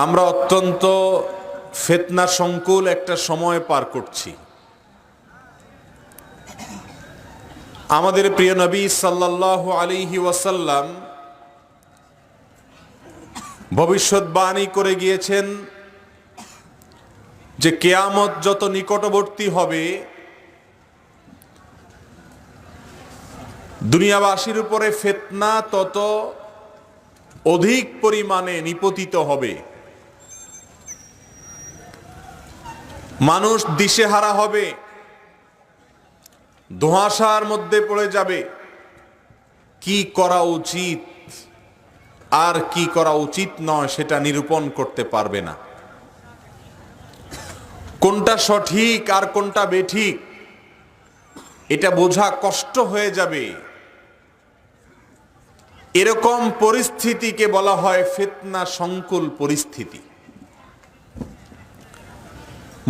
আমরা অত্যন্ত ফিতনা সংকুল একটা সময় পার করছি। আমাদের প্রিয় নবী সাল্লাল্লাহু আলাইহি ওয়াসাল্লাম ভবিষ্যৎবাণী করে গিয়েছেন যে কিয়ামত যত নিকটবর্তী হবে দুনিয়াবাসীর উপরে ফিতনা তত অধিক পরিমাণে নিপতিত হবে। মানুষ দিশেহারা হবে, ধোঁয়াশার মধ্যে পড়ে যাবে, কি করা উচিত আর কি করা উচিত নয় সেটা নিরূপণ করতে পারবে না। কোনটা সঠিক আর কোনটা বেঠিক এটা বোঝা কষ্ট হয়ে যাবে। এরকম পরিস্থিতিকে বলা হয় ফিতনা সংকুল পরিস্থিতি।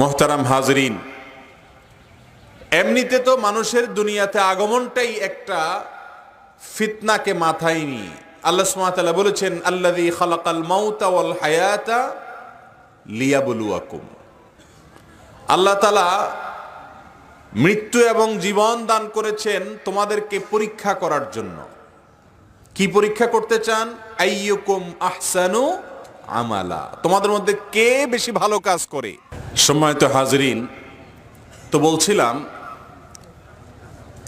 মোহতারাম হাজরিন, এমনিতে তো মানুষের দুনিয়াতে আগমনটাই একটা ফিতনাকে মাথায় নিয়ে। আল্লাহ সুবহানাহু ওয়া তাআলা বলেছেন, আল্লাযী খালাকাল মাউতা ওয়াল হায়াতা লিয়াবলুয়াকুম। আল্লাহ তাআলা মৃত্যু এবং জীবন দান করেছেন তোমাদেরকে পরীক্ষা করার জন্য। কি পরীক্ষা করতে চান? আইয়ুকুম আহসানু আমালা, তোমাদের মধ্যে কে বেশি ভালো কাজ করে। সম্মানিত হাজরিন, তো বলছিলাম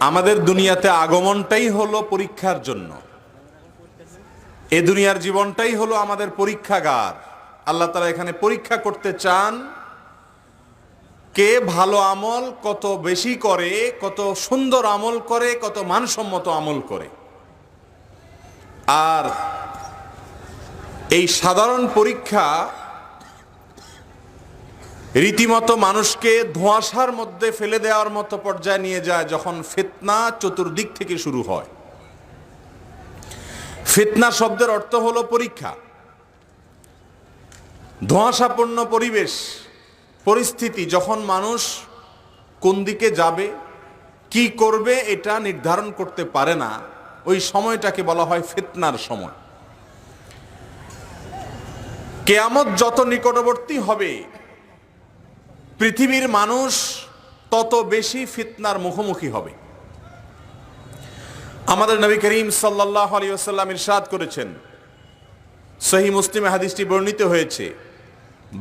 আমাদের দুনিয়াতে আগমনটাই হলো পরীক্ষার জন্য। এ দুনিয়ার জীবনটাই হলো আমাদের পরীক্ষাগার। আল্লাহ তাআলা এখানে পরীক্ষা করতে চান কে ভালো আমল কত বেশি করে, কত সুন্দর আমল করে, কত মানসম্মত আমল করে। আর এই সাধারণ পরীক্ষা রীতিমতো মানুষকে ধোঁয়াশার মধ্যে ফেলে দেওয়ার মতো পর্যায়ে নিয়ে যায় যখন ফিতনা চতুর্দিক থেকে শুরু হয়। ফিতনা শব্দের অর্থ হলো পরীক্ষা। ধোঁয়াশাপূর্ণ পরিবেশ, পরিস্থিতি, যখন মানুষ কোন দিকে যাবে, কি করবে এটা নির্ধারণ করতে পারে না, ওই সময়টাকে বলা হয় ফিতনার সময়। কিয়ামত যত নিকটবর্তী হবে পৃথিবীর মানুষ তত বেশি ফিতনার মুখোমুখি হবে। আমাদের নবী করিম সাল্লাল্লাহু আলাইহি ওয়াসাল্লাম ইরশাদ করেছেন, সহিহ মুসলিমে হাদিসটি বর্ণিত হয়েছে,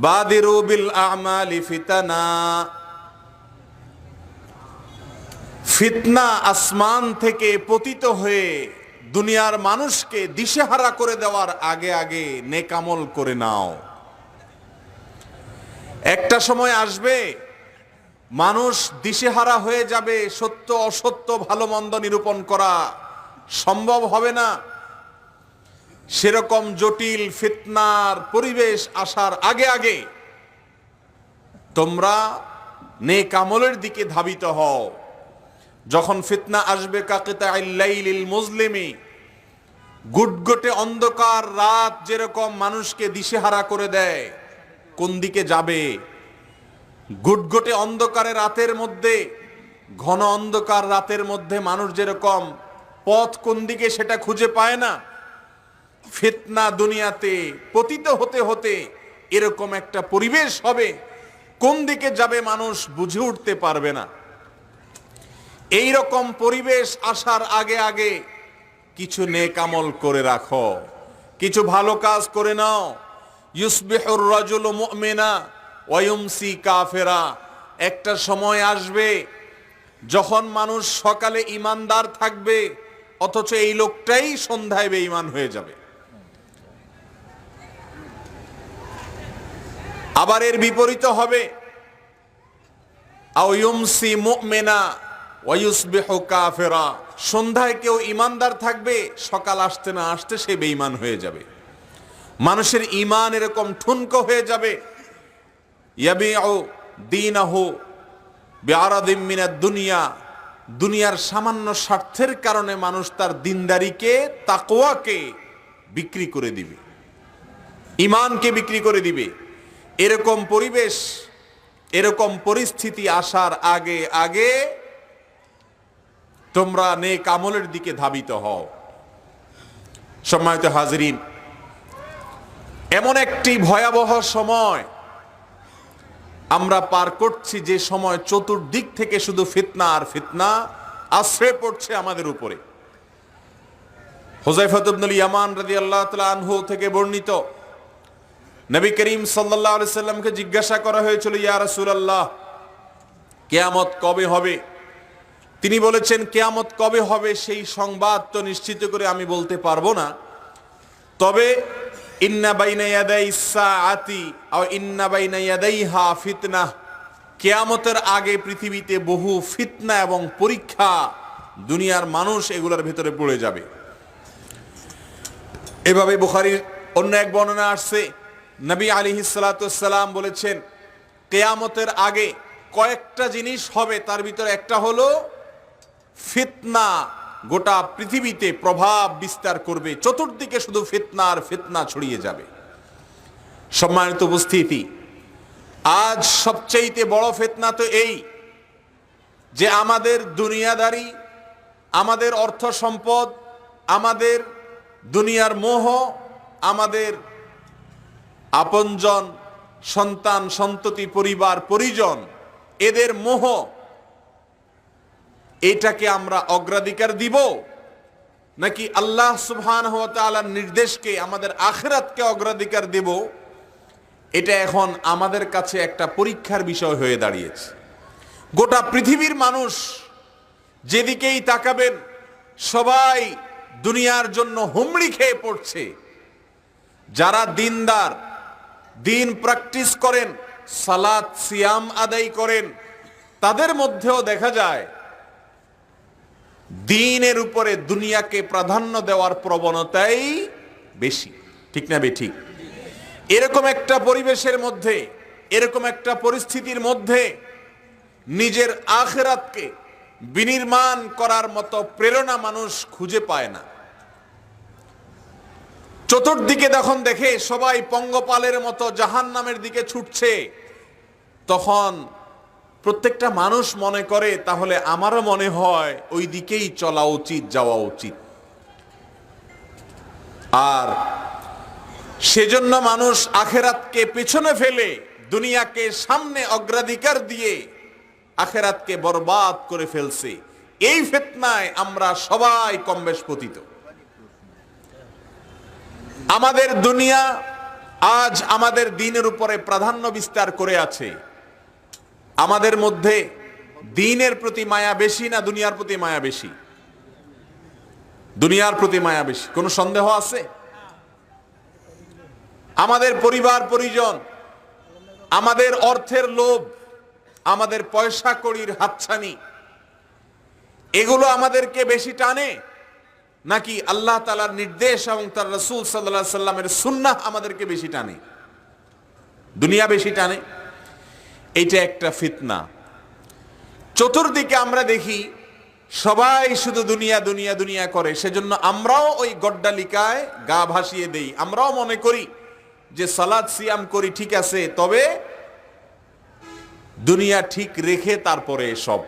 বাদিরু বিল আমালি ফিতানা। ফিতনা আসমান থেকে পতিত হয়ে দুনিয়ার মানুষকে দিশেহারা করে দেওয়ার আগে আগে নেক আমল করে নাও। একটা সময় আসবে মানুষ দিশেহারা হয়ে যাবে, সত্য অসত্য ভালো মন্দ নিরূপণ করা সম্ভব হবে না। সেরকম জটিল ফিতনার পরিবেশ আসার আগে আগে তোমরা নেক আমলের দিকে ধাবিত হও। যখন ফিতনা আসবে কাকিতাইল লাইলিল মুজলিমি, গুটগুটে অন্ধকার রাত যেরকম মানুষকে দিশেহারা করে দেয় কোন দিকে যাবে, গুটগুটে অন্ধকারে রাতের মধ্যে, ঘন অন্ধকার রাতের মধ্যে মানুষ যেরকম পথ কোন দিকে সেটা খুঁজে পায় না, ফিতনা দুনিয়াতে পতিত হতে হতে এরকম একটা পরিবেশ হবে, কোন দিকে যাবে মানুষ বুঝে উঠতে পারবে না। এই রকম পরিবেশ আসার আগে আগে কিছু নেক আমল করে রাখো, কিছু ভালো কাজ করে নাও। ইউসবিহুর রাজুলু মুমিনা ওয়া ইউমসি কাফিরা। একটা সময় আসবে যখন মানুষ সকালে ঈমানদার থাকবে অথচ এই লোকটাই সন্ধ্যায় বেঈমান হয়ে যাবে। আবার এর বিপরীত হবে, আও ইউমসি মুমিনা ওয়া ইউসবিহু কাফিরা। সন্ধ্যায় কেউ ঈমানদার থাকবে, সকাল আসতে না আসতে সে বেঈমান হয়ে যাবে। মানুষের ঈমান এরকম ঠুনকো হয়ে যাবে, ইয়াবিউ দীনাহু বিআরাদিম মিনাদ দুনিয়া। দুনিয়ার সামান্য স্বার্থের কারণে মানুষ তার দিনদারিকে, তাকওয়াকে বিক্রি করে দিবে, ঈমানকে বিক্রি করে দিবে। এরকম পরিবেশ, এরকম পরিস্থিতি আসার আগে আগে তোমরা নেক আমলের দিকে ধাবিত হও। সম্মানিত হাজরিন, এমন একটি ভয়াবহ সময় আমরা পার করছি, যে সময় চতুর্দিক থেকে শুধু ফিতনা আর ফিতনা আশ্রয় পড়ছে আমাদের উপরে। হুযায়ফা ইবনুল ইয়ামান রাদিয়াল্লাহু তাআলা আনহু থেকে বর্ণিত, নবী করিম সাল্লাল্লাহু আলাইহি সাল্লামকে জিজ্ঞাসা করা হয়েছিল, ইয়া রাসূলুল্লাহ, কিয়ামত কবে হবে? তিনি বলেছেন, কিয়ামত কবে হবে সেই সংবাদ তো নিশ্চিত করে আমি বলতে পারবো না, তবে ইন্না বাইনা ইয়াদাইস সাআতি আও ইন্না বাইনা ইয়াদাইহা ফিতনাহ, কিয়ামতের আগে পৃথিবীতে বহু ফিতনা এবং পরীক্ষা, দুনিয়ার মানুষ এগুলোর ভেতরে পড়ে যাবে। এভাবে বুখারীর অন্য এক বর্ণনা আসছে, নবী আলাইহিস সালাতু ওয়াস সালাম বলেছেন, কিয়ামতের আগে কয়েকটা জিনিস হবে, তার ভিতরে একটা হলো ফিতনা গোটা পৃথিবীতে প্রভাব বিস্তার করবে, চতুর্দিকে শুধু ফিতনা আর ফিতনা ছড়িয়ে যাবে। সম্মানিত উপস্থিতি, আজ সবচেয়ে বড় ফিতনা তো এই যে আমাদের দুনিয়াদারি, আমাদের অর্থ সম্পদ, আমাদের দুনিয়ার মোহ, আমাদের আপনজন, সন্তান সন্ততি, পরিবার পরিজন, এদের মোহ, এটাকে আমরা অগ্রাধিকার দিব নাকি আল্লাহ সুবহানাহু ওয়া তাআলার নির্দেশকে, আমাদের আখিরাতকে অগ্রাধিকার দেব? এটা এখন আমাদের কাছে একটা পরীক্ষার বিষয় হয়ে দাঁড়িয়েছে। গোটা পৃথিবীর মানুষ যেদিকেই তাকাবেন সবাই দুনিয়ার জন্য হুমড়ি খেয়ে পড়ছে। যারা দিনদার, দিন প্র্যাকটিস করেন, সালাত সিয়াম আদায় করেন, তাদের মধ্যেও দেখা যায় দিনের উপরে দুনিয়াকে প্রাধান্য দেওয়ার প্রবণতাই বেশি। ঠিক না বেঠিক? এরকম একটা পরিবেশের মধ্যে, এরকম একটা পরিস্থিতির মধ্যে নিজের আখিরাতকে বিনির্মাণ করার মতো প্রেরণা মানুষ খুঁজে পায় না। চতুর্দিকে যখন দেখে সবাই পঙ্গপালের মতো জাহান্নামের দিকে ছুটছে, তখন প্রত্যেকটা মানুষ মনে করে, তাহলে আমারও মনে হয় ওই দিকেই চলা উচিত, যাওয়া উচিত। আর সেজন্য মানুষ আখিরাতকে পেছনে ফেলে দুনিয়াকে সামনে অগ্রাধিকার দিয়ে আখিরাতকে বরবাদ করে ফেলছে। এই ফিতনায় আমরা সবাই কমবেশ পতিত। আমাদের দুনিয়া আজ আমাদের দিনের উপরে প্রাধান্য বিস্তার করে আছে। আমাদের মধ্যে দিনের প্রতি মায়া বেশি না দুনিয়ার প্রতি মায়া বেশি? দুনিয়ার প্রতি মায়া বেশি, কোনো সন্দেহ আছে? আমাদের পরিবার পরিজন, আমাদের অর্থের লোভ, আমাদের পয়সা কড়ির হাতছানি, এগুলো আমাদেরকে বেশি টানে নাকি আল্লাহ তাআলার নির্দেশ এবং তার রাসূল সাল্লাল্লাহু আলাইহি সাল্লামের সুন্নাহ আমাদেরকে বেশি টানে? দুনিয়া বেশি টানে। এইটা একটা ফিতনা। চতুর্দিকে আমরা দেখি সবাই শুধু দুনিয়া দুনিয়া দুনিয়া করে, সেজন্য আমরাও ওই গড্ডালিকায় গা ভাসিয়ে দেই। আমরাও মনে করি যে সালাত সিয়াম করি, ঠিক আছে, তবে দুনিয়া ঠিক রেখে তারপরে সব,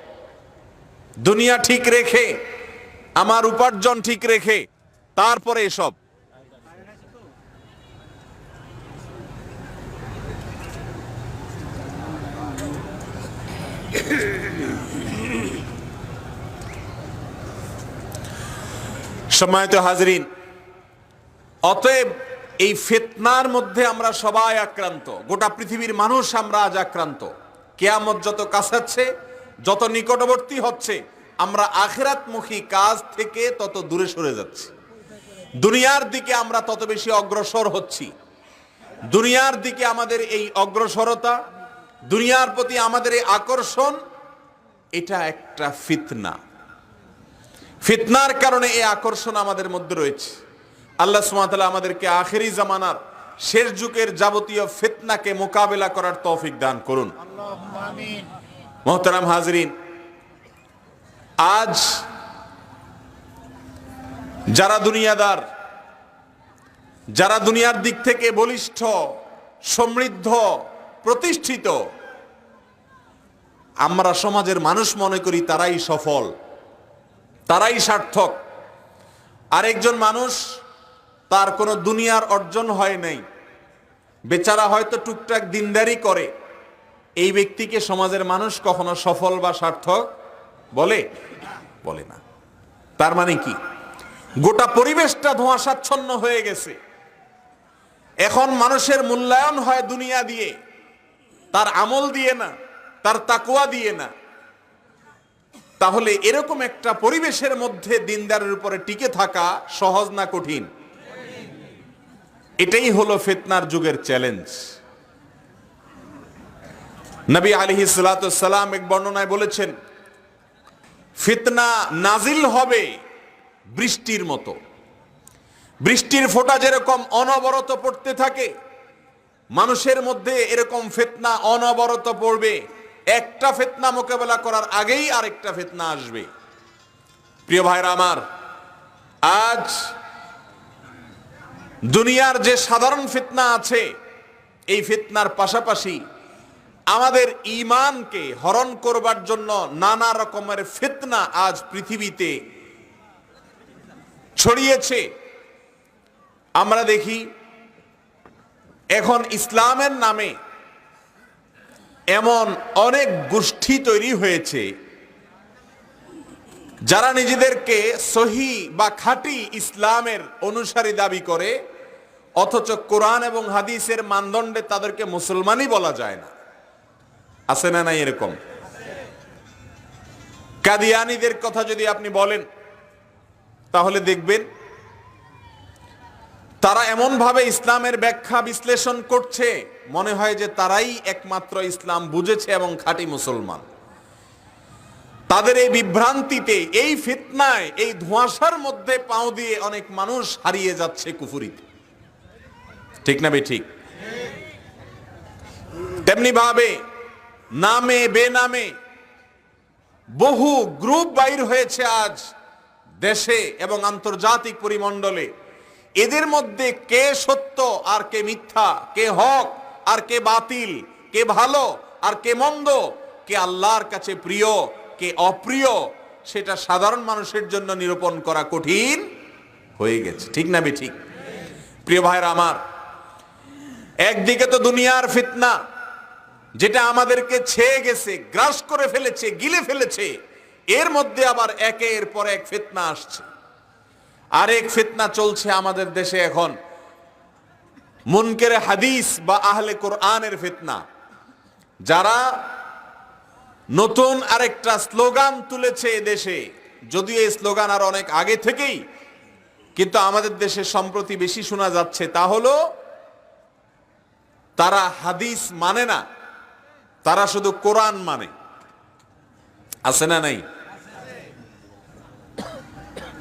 দুনিয়া ঠিক রেখে, আমার উপার্জন ঠিক রেখে তারপরে এসব। সম্মানিত হাজরিন, অতএব এই ফিতনার মধ্যে আমরা সবাই আক্রান্ত, গোটা পৃথিবীর মানুষ আমরা আজ আক্রান্ত। কিয়ামত যত কাছাচ্ছে, যত নিকটবর্তী হচ্ছে, আমরা আখিরাতমুখী কাজ থেকে তত দূরে সরে যাচ্ছি। দুনিয়ার দিকে আমরা তত বেশি অগ্রসর হচ্ছি। দুনিয়ার দিকে আমাদের এই অগ্রসরতা, দুনিয়ার প্রতি আমাদের এই আকর্ষণ, এটা একটা ফিতনা। ফিতনার কারণে এই আকর্ষণ আমাদের মধ্যে রয়েছে। আল্লাহ সুবহানাহু ওয়া তাআলা আমাদেরকে আখেরি জামানার শেষ যুগের যাবতীয় ফিতনাকে মোকাবেলা করার তৌফিক দান করুন। আল্লাহুম্মা আমিন। মুহতারাম হাজরিন, আজ যারা দুনিয়াদার, যারা দুনিয়ার দিক থেকে বলিষ্ঠ, সমৃদ্ধ, প্রতিষ্ঠিত, আমরা সমাজের মানুষ মনে করি তারাই সফল, তারাই সার্থক। আরেকজন মানুষ, তার কোনো দুনিয়ার অর্জন হয় নাই, বেচারা হয়তো টুকটাক দিনদারি করে, এই ব্যক্তিকে সমাজের মানুষ কখনো সফল বা সার্থক বলে বলে না। তার মানে কি, গোটা পরিবেশটা ধোঁয়াশাচ্ছন্ন হয়ে গেছে। এখন মানুষের মূল্যায়ন হয় দুনিয়া দিয়ে, তার আমল দিয়ে না, তার তাকওয়া দিয়ে না। তাহলে এরকম একটা পরিবেশের মধ্যে দিনদারের উপরে টিকে থাকা সহজ না কঠিন? এটাই হলো ফিতনার যুগের চ্যালেঞ্জ। নবী আলাইহিস সালাতু ওয়াস সালাম এক বর্ণনায় বলেছেন, ফিতনা নাজিল হবে বৃষ্টির মতো। বৃষ্টির ফোঁটা যেরকম অনবরত পড়তে থাকে, মানুষের মধ্যে এরকম ফিতনা অনবরত পড়বে। একটা ফিতনা মোকাবেলা করার আগেই আরেকটা ফিতনা আসবে। প্রিয় ভাইরা আমার, আজ দুনিয়ার যে সাধারণ ফিতনা আছে, এই ফিতনার পাশাপাশি আমাদের ঈমানকে হরণ করবার জন্য নানা রকমের ফিতনা আজ পৃথিবীতে ছড়িয়েছে। আমরা দেখি এখন ইসলামের নামে এমন অনেক গোষ্ঠী তৈরি হয়েছে যারা নিজেদেরকে সহি বা খাঁটি ইসলামের অনুসারী দাবি করে, অথচ কোরআন এবং হাদিসের মানদণ্ডে তাদেরকে মুসলমানই বলা যায় না। আছে না নাই এরকম? কাদিয়ানীদের কথা যদি আপনি বলেন তাহলে দেখবেন তারা এমন ভাবে ইসলামের ব্যাখ্যা বিশ্লেষণ করছে, মনে হয় যে তারাই একমাত্র ইসলাম বুঝেছে এবং খাঁটি মুসলমান। তাদের এই বিভ্রান্তিতে, এই ফিতনায়, এই ধোঁয়াশার মধ্যে পাও দিয়ে অনেক মানুষ হারিয়ে যাচ্ছে কুফরিতে। ঠিক না বেঠিক? তেমনি ভাবে নামে বেনামে বহু গ্রুপ বাইর হয়েছে আজ দেশে এবং আন্তর্জাতিক পরিমণ্ডলে। এদের মধ্যে কে সত্য আর কে মিথ্যা, কে হক আর কে বাতিল, কে ভালো আর কে মন্দ, কে আল্লাহর কাছে প্রিয় কে অপ্রিয়, সেটা সাধারণ মানুষের জন্য নিরূপণ করা কঠিন হয়ে গেছে। ঠিক না বেঠিক? প্রিয় ভাইরা আমার, একদিকে তো দুনিয়ার ফিতনা যেটা আমাদেরকে ছেয়ে গেছে, গ্রাস করে ফেলেছে, গিলে ফেলেছে, এর মধ্যে আবার একের পর এক ফিতনা আসছে। আরেক ফিতনা চলছে আমাদের দেশে এখন, মুনকেরে হাদিস বা আহলে কোরআনের ফিতনা। যারা নতুন আরেকটা স্লোগান তুলেছে দেশে, যদিও এই স্লোগান আর অনেক আগে থেকেই, কিন্তু আমাদের দেশে সম্প্রতি বেশি শোনা যাচ্ছে, তা হলো তারা হাদিস মানে না, তারা শুধু কোরআন মানে। আছে না নাই?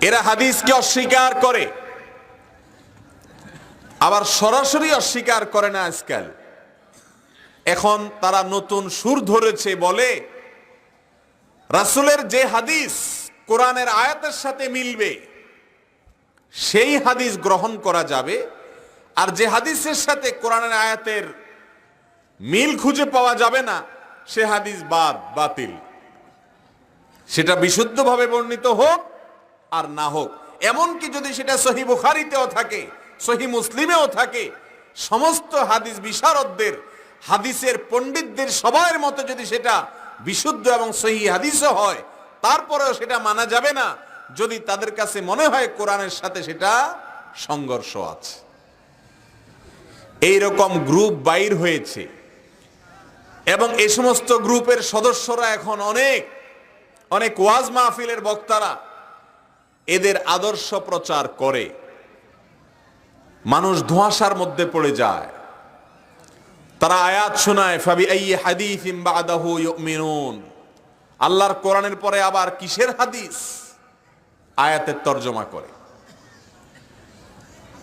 এরা হাদিসকে অস্বীকার করে, আবার সরাসরি অস্বীকার করে না। আজকাল এখন তারা নতুন সুর ধরেছে, বলে রাসূলের যে হাদিস কোরআনের আয়াতের সাথে মিলবে সেই হাদিস গ্রহণ করা যাবে, আর যে হাদিসের সাথে কোরআনের আয়াতের মিল খুঁজে পাওয়া যাবে না সে হাদিস বাতিল। সেটা বিশুদ্ধভাবে বর্ণিত হোক আর না হোক, এমনকি যদি সেটা সহিহ বুখারীতেও থাকে, সহিহ মুসলিমেও থাকে, সমস্ত হাদিস বিশারদদের, হাদিসের পণ্ডিতদের সবার মতে যদি সেটা বিশুদ্ধ এবং সহিহ হাদিসও হয়, তারপরেও সেটা মানা যাবে না যদি তাদের কাছে মনে হয় কোরআনের সাথে সেটা সংঘর্ষ আছে। এইরকম গ্রুপ বাইর হয়েছে এবং এই সমস্ত গ্রুপের সদস্যরা এখন অনেক অনেক ওয়াজ মাহফিলের বক্তারা এদের আদর্শ প্রচার করে। মানুষ ধোঁয়াশার মধ্যে পড়ে যায়। তারা আয়াত শোনায়, ফাবিআইয়ি হাদিসিন বাদাহু ইউমিনুন, আল্লাহর কোরআনের পরে আবার কিসের হাদিস, আয়াতের তর্জমা করে।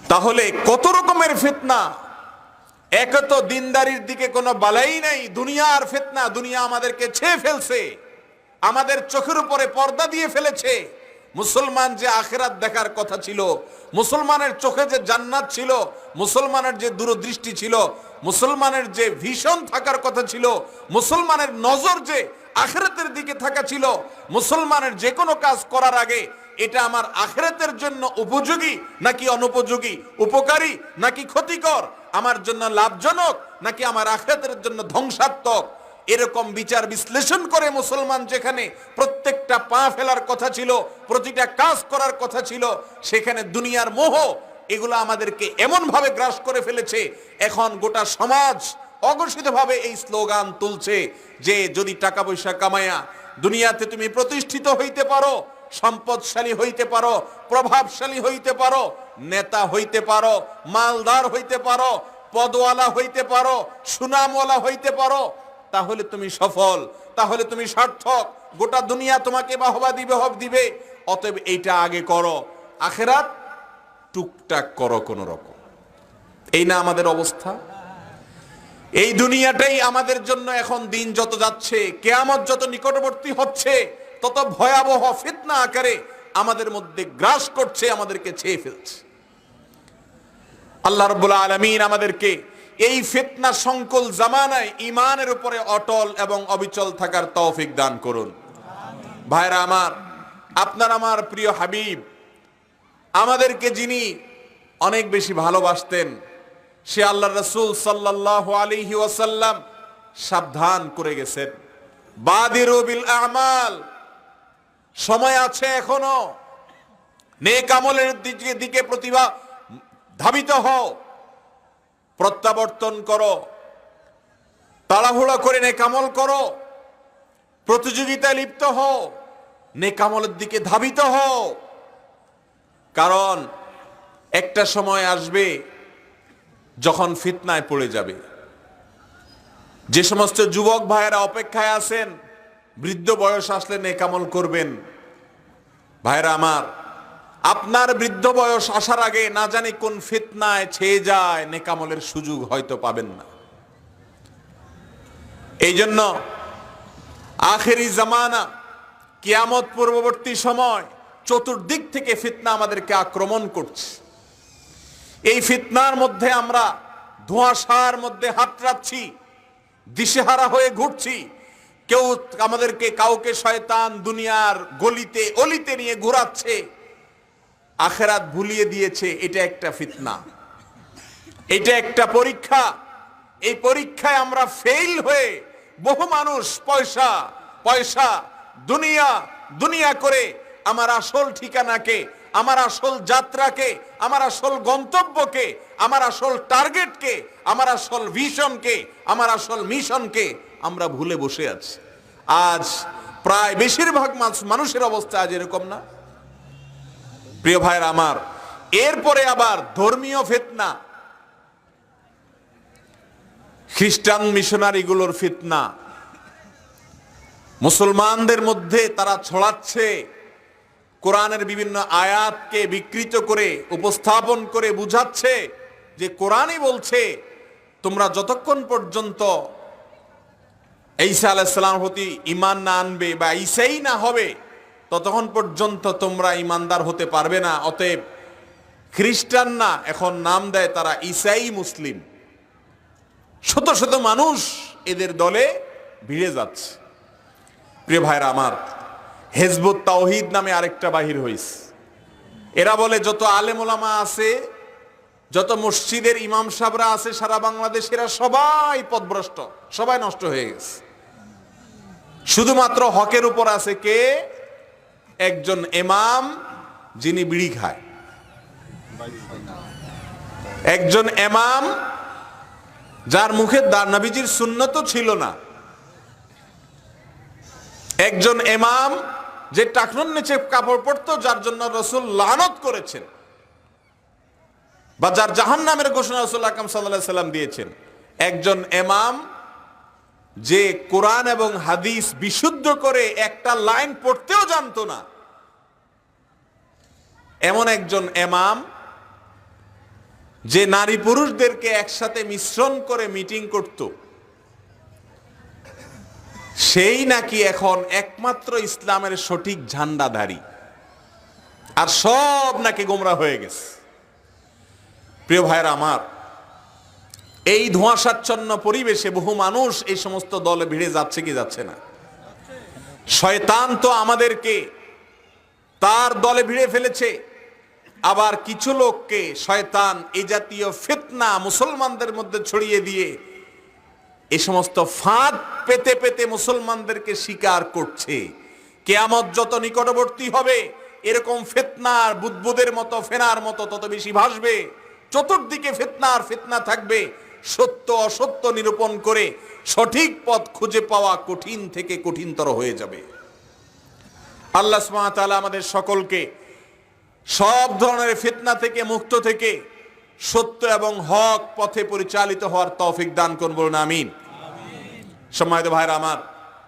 তাহলে কত রকমের ফিতনা! এক তো দিনদারির দিকে কোনো বালাই নাই, দুনিয়ার ফিতনা। দুনিয়া আমাদেরকে ছেয়ে ফেলছে, আমাদের চোখের উপরে পর্দা দিয়ে ফেলেছে। মুসলমান যে আখিরাত দেখার কথা ছিল, মুসলমানের চোখে যে জান্নাত ছিল, মুসলমানের যে দূরদৃষ্টি ছিল, মুসলমানের যে ভীষণ থাকার কথা ছিল, মুসলমানের নজর যে আখিরাতের দিকে থাকা ছিল, মুসলমানের যে কোনো কাজ করার আগে এটা আমার আখিরাতের জন্য উপযোগী নাকি অনুপযোগী, উপকারী নাকি ক্ষতিকর, আমার জন্য লাভজনক নাকি আমার আখিরাতের জন্য ধ্বংসাত্মক, এরকম বিচার বিশ্লেষণ করে মুসলমান যেখানে প্রত্যেকটা পা ফেলার কথা ছিল, প্রতিটা কাজ করার কথা ছিল, সেখানে দুনিয়ার মোহ এগুলো আমাদেরকে এমন ভাবে গ্রাস করে ফেলেছে। এখন গোটা সমাজ অঘোষিতভাবে এই স্লোগান তুলছে যে যদি টাকা পয়সা কামায়া দুনিয়াতে তুমি প্রতিষ্ঠিত হইতে পারো, সম্পদশালী হইতে পারো, প্রভাবশালী হইতে পারো, নেতা হইতে পারো, মালদার হইতে পারো, পদওয়ালা হইতে পারো, সুনামওয়ালা হইতে পারো, তাহলে তুমি সফল, তাহলে তুমি সার্থক, গোটা দুনিয়া তোমাকে বাহবা দিবে। অতএব এইটা আগে করো, আখিরাত টুকটাক করো কোন রকম। এই না আমাদের অবস্থা? এই দুনিয়াটাই আমাদের জন্য এখন দিন যত যাচ্ছে, কিয়ামত যত নিকটবর্তী হচ্ছে, তত ভয়াবহ ফিতনা আকারে আমাদের মধ্যে গ্রাস করছে, আমাদেরকে ছেয়ে ফেলছে। আল্লাহ রাব্বুল আলামিন আমাদেরকে এই ফিতনা সংকুল জামানায় ঈমানের উপরে অটল এবং অবিচল থাকার তৌফিক দান করুন। ভাইরা আমার, আপনার আমার প্রিয় হাবিব আমাদেরকে যিনি অনেক বেশি ভালোবাসতেন, সে আল্লাহর রাসূল সাল্লাল্লাহু আলাইহি ওয়াসাল্লাম সাবধান করে গেছেন, বাদিরু বিল আমাল, সময় আছে এখনো, নেক আমলের দিকে ধাবিত হও, প্রত্যাবর্তন করো, তাড়াহুড়া করে নেক আমল করো, প্রতিযোগিতায় লিপ্ত হও, নেক আমলের দিকে ধাবিত হও। কারণ একটা সময় আসবে যখন ফিতনায় পড়ে যাবে। যে সমস্ত যুবক ভাইয়েরা অপেক্ষায় আছেন বৃদ্ধ বয়স আসলে নেক আমল করবেন, ভাইরা আমার, আপনার বৃদ্ধ বয়স আসার আগে না জানি কোন ফিতনায় ছেয়ে যায়, নেক আমলের সুযোগ হয়তো পাবেন না। এই জন্য আখেরি জামানা, কিয়ামত পূর্ববর্তী সময় চতুর্দিক থেকে ফিতনা আমাদেরকে আক্রমণ করছে। এই ফিতনার মধ্যে আমরা ধোঁয়াশার মধ্যে হাতড়াচ্ছি, দিশেহারা হয়ে ঘুরছি। কেউ আমাদেরকে, কাউকে শয়তান দুনিয়ার গলিতে অলিতে নিয়ে ঘোরাচ্ছে, আখিরাত ভুলিয়ে দিয়েছে। এটা একটা ফিতনা, এটা একটা পরীক্ষা। এই পরীক্ষায় আমরা ফেল হয়ে বহু মানুষ পয়সা পয়সা দুনিয়া দুনিয়া করে আমার আসল ঠিকানাকে, আমার আসল যাত্রাকে, আমার আসল গন্তব্যকে, আমার আসল টার্গেটকে, আমার আসল ভিশনকে, আমার আসল মিশনকে আমরা ভুলে বসে আছি। আজ প্রায় বেশিরভাগ মানুষের অবস্থা আজ এরকম না? প্রিয় ভাইরা আমার, এরপরে আবার ধর্মীয় ফিতনা, খ্রিস্টান মিশনারিগুলোর ফিতনা মুসলমানদের মধ্যে তারা ছড়াচ্ছে। কোরআনের বিভিন্ন আয়াতকে বিকৃত করে উপস্থাপন করে বুঝাচ্ছে যে কোরআনই বলছে তোমরা যতক্ষণ পর্যন্ত ঈসা আলাইহিস সালামের প্রতি ঈমান না আনবে বা ঈসাই না হবে ততক্ষণ পর্যন্ত তোমরা ঈমানদার হতে পারবে না। অতএব খ্রিস্টান না, এখন নাম দেয় তারা ঈসাই মুসলিম। শত শত মানুষ এদের দলে ভিড়ে যাচ্ছে। প্রিয় ভাইরা আমার, হিজবুত তাওহীদ নামে আরেকটা বাহির হইছে। এরা বলে যত আলেম ওলামা আছে, যত মসজিদের ইমাম সাহেবরা আছে সারা বাংলাদেশে, এরা সবাই পথভ্রষ্ট, সবাই নষ্ট হয়ে গেছে। শুধুমাত্র হকের উপর আছে কে? একজন ইমাম যিনি বিড়ি খায়, একজন ইমাম যার মুখে নবীজির সুন্নত ছিল না, একজন ইমাম যে টাকনুর নিচে কাপড় পরতো, যার জন্য রাসূল লানত করেছেন, বা যার জাহান্নামের ঘোষণা রাসূল আকরাম সাল্লাল্লাহু আলাইহি সাল্লাম দিয়েছেন। একজন ইমাম যে কোরআন এবং হাদিস বিশুদ্ধ করে একটা লাইন পড়তেও জানতো না, এমন একজন ইমাম যে নারী পুরুষদেরকে একসাথে মিশ্রণ করে মিটিং করত, সেই নাকি এখন একমাত্র ইসলামের সঠিক ঝান্ডাধারী, আর সব নাকি গোমরা হয়ে গেছে। প্রিয় ভাইরা আমার, এই ধোঁয়াশাচ্ছন্ন পরিবেশে বহু মানুষ এই সমস্ত দলে ভিড়ে যাচ্ছে কি যাচ্ছে না? শয়তান তো আমাদেরকে তার দলে ভিড়ে ফেলেছে। আবার কিছু লোককে শয়তান এই জাতীয় ফিতনা মুসলমানদের মধ্যে ছড়িয়ে দিয়ে এই সমস্ত ফাঁদ পেতে পেতে মুসলমানদেরকে শিকার করছে। কিয়ামত যত নিকটবর্তী হবে এরকম ফিতনার বুদবুদের মতো ফেনার মতো তত বেশি ভাসবে। চতুর্দিকে ফিতনা আর ফিতনা থাকবে। সত্য অসত্য নিরূপণ করে সঠিক পথ খুঁজে পাওয়া কঠিন থেকে কঠিনতর হয়ে যাবে। আল্লাহ সুবহানাহু ওয়া তাআলা আমাদের সকলকে সব ধরনের ফিতনা থেকে মুক্ত থেকে সত্য এবং হক পথে পরিচালিত হওয়ার তৌফিক দান করুন, বলুন আমিন। সম্মানিত ভাইরা আমার,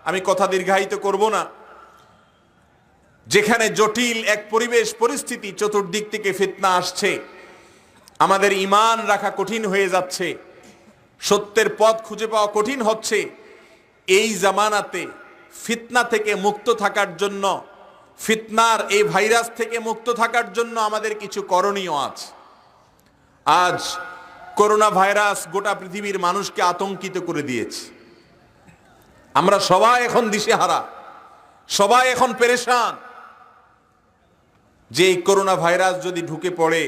আমি কথা দীর্ঘায়িত করব না। যেখানে জটিল এক পরিবেশ পরিস্থিতি, চতুর্দিক থেকে ফিতনা আসছে, আমাদের ঈমান রাখা কঠিন হয়ে যাচ্ছে, সত্যের পথ খুঁজে পাওয়া কঠিন হচ্ছে, এই জামানাতে ফিতনা থেকে মুক্ত থাকার জন্য, ফিতনার এই ভাইরাস থেকে মুক্ত থাকার জন্য আমাদের কিছু করণীয় আছে। আজ করোনা ভাইরাস গোটা পৃথিবীর মানুষকে আতঙ্কিত করে দিয়েছে। আমরা সবাই এখন দিশেহারা, সবাই এখন পেরেশান যে এই করোনা ভাইরাস যদি ঢুকে পড়ে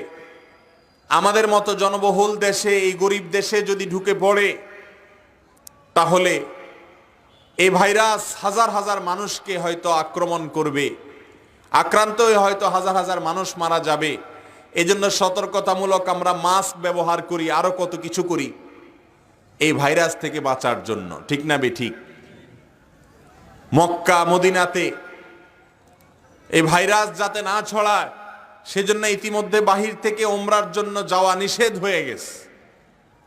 আমাদের মতো জনবহুল দেশে, এই গরিব দেশে যদি ঢুকে পড়ে, তাহলে এই ভাইরাস হাজার হাজার মানুষকে হয়তো আক্রমণ করবে, আক্রান্ত হয়ে হয়তো হাজার হাজার মানুষ মারা যাবে। এজন্য সতর্কতামূলক আমরা মাস্ক ব্যবহার করি, আরো কত কিছু করি এই ভাইরাস থেকে বাঁচার জন্য, ঠিক না বেঠিক? মক্কা মদিনাতে এই ভাইরাস যাতে না ছড়ায় সেজন্য ইতিমধ্যে বাহির থেকে উমরার জন্য যাওয়া নিষেধ হয়ে গেছে।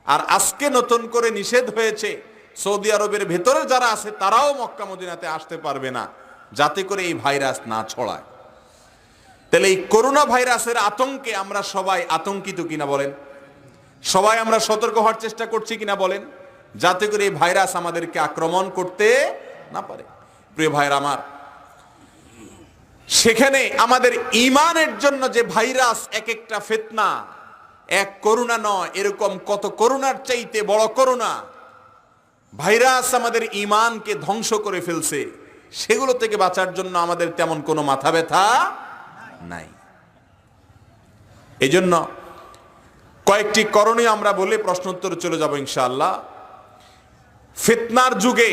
আর আজকে নতুন করে নিষেধ হয়েছে, সৌদি আরবের ভেতরে যারা আছে তারাও মক্কা মদিনাতে আসতে পারবে না, যাতে করে এই ভাইরাস না ছড়ায়। তাহলে এই করোনা ভাইরাসের আতঙ্কে আমরা সবাই আতঙ্কিত কিনা বলেন? সবাই আমরা সতর্ক হওয়ার চেষ্টা করছি কিনা বলেন, যাতে করে এই ভাইরাস আমাদেরকে আক্রমণ করতে না পারে। প্রিয় ভাইরা আমার, সেখানে আমাদের ঈমানের জন্য যে ভাইরাস, এক একটা ফিতনা, এক করোনা নয়, এরকম কত করোনার চাইতে বড় করোনা ভাইরাস আমাদের ঈমানকে ধ্বংস করে ফেলছে, সেগুলো থেকে বাঁচার জন্য আমাদের তেমন কোনো মাথা ব্যথা নাই। এই জন্য কয়েকটি করণীয় আমরা বলে প্রশ্নোত্তরে চলে যাব ইনশাআল্লাহ। ফিতনার যুগে,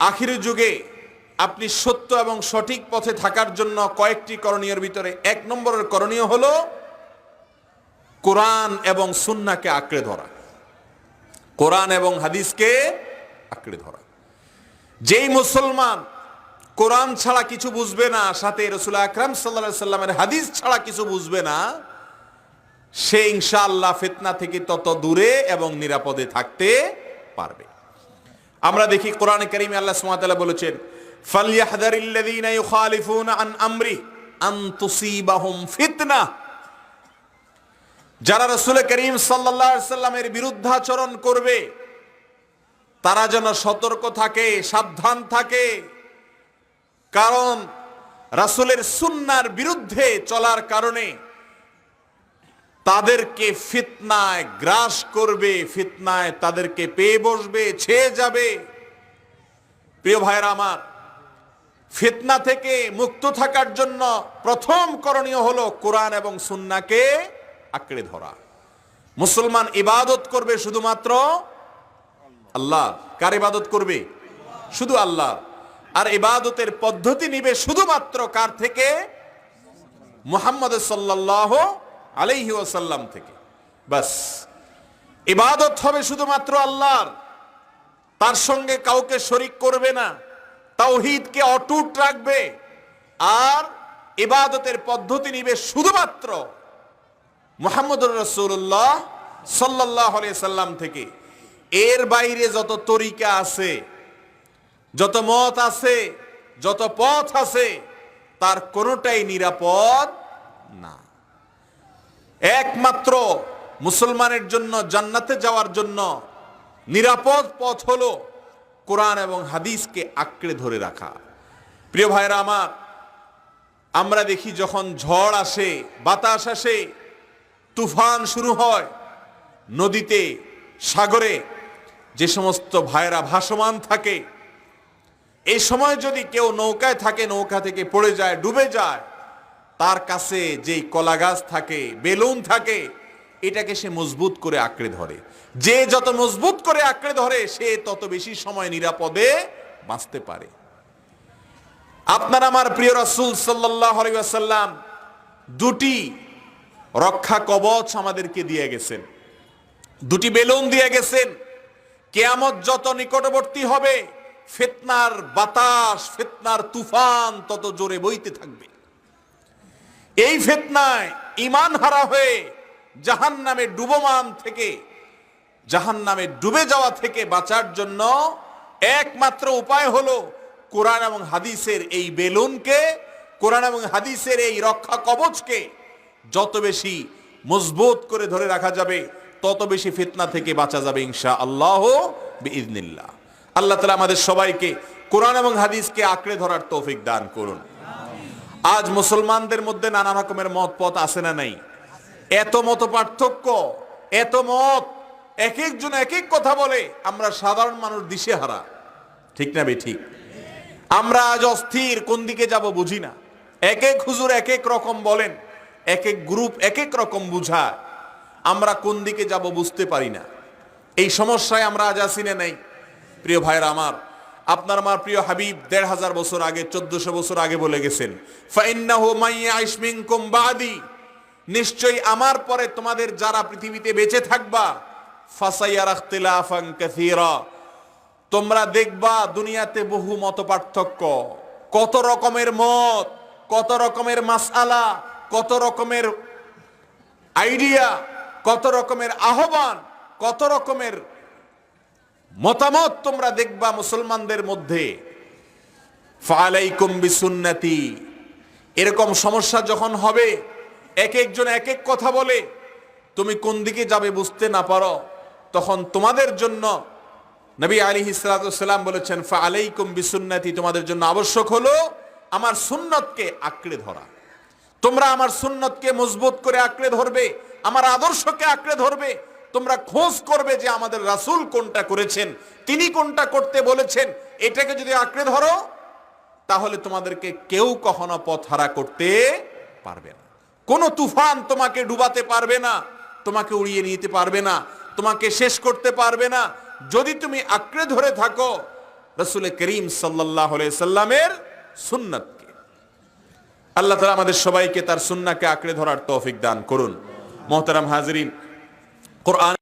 আখিরি যুগে আপনি সত্য এবং সঠিক পথে থাকার জন্য কয়েকটি করণীয়ের ভিতরে এক নম্বরের করণীয় হলো কোরআন এবং সুন্নাহকে আঁকড়ে ধরা, কোরআন এবং হাদিসকে আঁকড়ে ধরা। যেই মুসলমান কোরআন ছাড়া কিছু বুঝবে না, সাথে রাসূল আকরাম সাল্লাল্লাহু আলাইহি সাল্লামের হাদিস ছাড়া কিছু বুঝবে না, সে ইনশাআল্লাহ ফিতনা থেকে তত দূরে এবং নিরাপদে থাকতে পারবে। আমরা দেখি কোরআনে কারীমে আল্লাহ সুবহানাহু ওয়া তাআলা বলেছেন, ফালইয়াহযারিল্লাযীনা ইউখালিফুনা আন আমরি আন তুসিবাহুম ফিতনাহ। যারা রাসূল করিম সাল্লাল্লাহু আলাইহি সাল্লামের বিরুদ্ধাচরণ করবে তারা যেন সতর্ক থাকে, সাবধান থাকে, কারণ রাসূলের সুন্নাহর বিরুদ্ধে চলার কারণে তাদেরকে ফিতনায় গ্রাস করবে, ফিতনায় তাদেরকে পেয়ে বসবে, ছেয়ে যাবে। প্রিয় ভাইরা আমার, ফিতনা থেকে মুক্ত থাকার জন্য প্রথম করণীয় হলো কোরআন এবং সুন্নাহকে আঁকড়ে ধরা। মুসলমান ইবাদত করবে শুধুমাত্র আল্লাহ। কার ইবাদত করবে? শুধু আল্লাহ। আর ইবাদতের পদ্ধতি নিবে শুধুমাত্র কার থেকে? মুহাম্মদ সাল্লাল্লাহু আলাইহি ওয়াসাল্লাম থেকে। বাস, ইবাদত হবে শুধুমাত্র আল্লাহর, তার সঙ্গে কাউকে শরীক করবে না, তাওহীদকে অটুট রাখবে, আর ইবাদতের পদ্ধতি নিবে শুধুমাত্র মুহাম্মদুর রাসূলুল্লাহ সাল্লাল্লাহু আলাইহি সাল্লাম থেকে। এর বাইরে যত তরিকা আছে, যত মত আছে, যত পথ আছে, তার কোনোটাই নিরাপদ না। একমাত্র মুসলমানের জন্য জান্নাতে যাওয়ার জন্য নিরাপদ পথ হলো কোরআন এবং হাদিসকে আঁকড়ে ধরে রাখা। প্রিয় ভাইরা আমার, আমরা দেখি যখন ঝড় আসে, বাতাস আসে, তুফান শুরু হয়, নদীতে, সাগরে যে সমস্ত ভাইরা ভাসমান থাকে, এই সময় যদি কেউ নৌকায় থাকে, নৌকা থেকে পড়ে যায়, ডুবে যায়, তার কাছে যেই কলা গাছ থাকে, বেলুন থাকে, এটাকে সে মজবুত করে আঁকড়ে ধরে। যে যত মজবুত করে আঁকড়ে ধরে সে তত বেশি সময় নিরাপদে বাঁচতে পারে। আপনার আমার প্রিয় রাসূল সাল্লাল্লাহু আলাইহি ওয়াসাল্লাম দুটি রক্ষা কবচ আমাদেরকে দিয়ে গেছেন, দুটি বেলুন দিয়ে গেছেন। কিয়ামত যত নিকটবর্তী হবে ফিতনার বাতাস, ফিতনার তুফান তত জোরে বইতে থাকবে। এই ফিতনায় ঈমান হারা হয়ে জাহান্নামে ডুবমান থেকে, জাহান্নামে ডুবে যাওয়া থেকে বাঁচার জন্য একমাত্র উপায় হলো কোরআন এবং হাদিসের এই বেলুনকে, কোরআন এবং হাদিসের এই রক্ষা কবচকে যত বেশি মজবুত করে ধরে রাখা যাবে তত বেশি ফিতনা থেকে বাঁচা যাবে ইনশাআল্লাহ বিইজনিল্লাহ। আল্লাহ তাআলা আমাদের সবাইকে কোরআন এবং হাদিসকে আঁকড়ে ধরার তৌফিক দান করুন। আজ মুসলমানদের মধ্যে নানা রকমের মত পথ আছে না নাই? এত মত পার্থক্য, এত মত, এক একজন এক এক কথা বলে, আমরা সাধারণ মানুষ দিশেহারা। ঠিক না বে ঠিক? আমরা আজ অস্থির, কোন দিকে যাব বুঝি না। এক এক হুজুর এক এক রকম বলেন, এক এক গ্রুপ এক এক রকম বুঝায়, আমরা কোন দিকে যাব বুঝতে পারি না। এই সমস্যায় আমরা আজ আছি না নাই? প্রিয় ভাইরা আমার, আপনার আমার প্রিয় হাবিব ১৫০০ বছর আগে, ১৪০০ বছর আগে বলে গেছেন, ফাইন্নাহু মাইয়াইশ মিনকুম বাদি, নিশ্চয়ই আমার পরে তোমাদের যারা পৃথিবীতে বেঁচে থাকবা, ফাসাইয়ারা ইখতিলাফান কাসীরা, তোমরা দেখবা দুনিয়াতে বহু মত পার্থক্য, কত রকমের মত, কত রকমের মাসআলা, কত রকমের আইডিয়া, কত রকমের আহ্বান, কত রকমের মতামত তোমরা দেখবা মুসলমানদের মধ্যে। ফালাইকুম বিসুন্নতি, এরকম সমস্যা যখন হবে, এক একজন এক এক কথা বলে, তুমি কোন দিকে যাবে বুঝতে না পারো, তখন তোমাদের জন্য নবী আলাইহিস সালাতু ওয়াস সালাম বলেছেন, ফালাইকুম বিসুন্নতি, তোমাদের জন্য আবশ্যক হলো আমার সুন্নতকে আঁকড়ে ধরা। তোমরা আমার সুন্নতকে মজবুত করে আঁকড়ে ধরবে, আমার আদর্শকে আঁকড়ে ধরবে। তোমরা খোঁজ করবে যে আমাদের রাসূল কোনটা করেছেন, তিনি কোনটা করতে বলেছেন। এটাকে যদি আঁকড়ে ধরো তাহলে তোমাদেরকে কেউ কখনো পথ হারা করতে পারবে না। কোনো তুফান তোমাকে ডুবাতে পারবে না, তোমাকে উড়িয়ে নিতে পারবে না, তোমাকে শেষ করতে পারবে না, যদি তুমি আঁকড়ে ধরে থাকো রাসূল করিম সাল্লাল্লাহু আলাইহি সাল্লামের সুন্নাতকে। আল্লাহ তাআলা আমাদের সবাইকে তার সুন্নাহকে আঁকড়ে ধরার তৌফিক দান করুন। মুহতারাম হাজিরিন, কোরআন